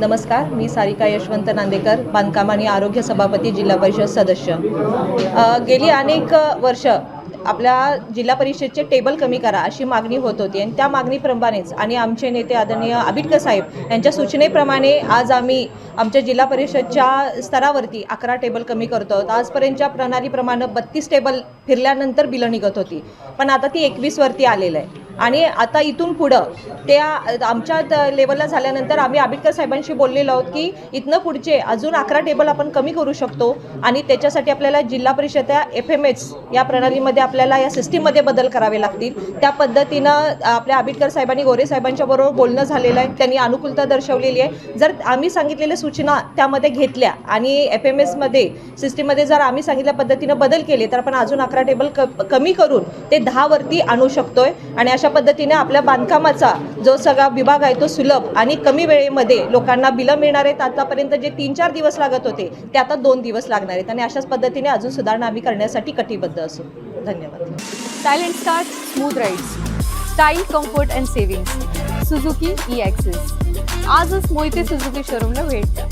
नमस्कार, मी सारिका यशवंत नांदेकर, बांधकाम आणि आरोग्य सभापती, जिल्हा परिषद सदस्य। गेली अनेक वर्ष आपल्या जिल्हा परिषदचे टेबल कमी करा अशी मागणी होत होती आणि त्या मागणीप्रमाणेच आणि आमचे नेते आदरणीय आबिटकर साहेब यांच्या सूचनेप्रमाणे आज आम्ही आमच्या जिल्हा परिषदच्या स्तरावरती 11 टेबल कमी करतो आहोत। आजपर्यंतच्या प्रणालीप्रमाणे 32 टेबल फिरल्यानंतर बिलं निघत होती, पण आता ती 21 वरती आलेलं आहे आणि आता इथून पुढं त्या आमच्या लेवलला झाल्यानंतर आम्ही आबिटकर साहेबांशी बोललेलो आहोत की इथनं पुढचे अजून 11 टेबल आपण कमी करू शकतो आणि त्याच्यासाठी आपल्याला जिल्हा परिषद FMS या प्रणालीमध्ये आपल्याला या सिस्टीममध्ये बदल करावे लागतील। त्या पद्धतीनं आपल्या आबिटकर साहेबांनी गोरे साहेबांच्या बरोबर बोलणं झालेलं आहे, त्यांनी अनुकूलता दर्शवलेली आहे। जर आम्ही सांगितलेल्या सूचना त्यामध्ये घेतल्या आणि FMS मध्ये सिस्टीममध्ये जर आम्ही सांगितल्या पद्धतीनं बदल केले तर आपण अजून 11 टेबल कमी करून ते 10 वरती आणू शकतोय आणि अशा पद्धतीने आपल्या बांधकामाचा जो सगळा विभाग आहे तो सुलभ आणि कमी वेळेमध्ये लोकांना बिलं मिळणार आहेत। आतापर्यंत जे 3-4 दिवस लागत होते ते आता 2 दिवस लागणार आहेत आणि अशाच पद्धतीने अजून सुधारणा आम्ही करण्यासाठी कटिबद्ध असू। धन्यवाद। Silent start, smooth rides, style, comfort and savings, Suzuki E-Access। आजच मोहिते सुझुकी शोरूमला भेट द्या।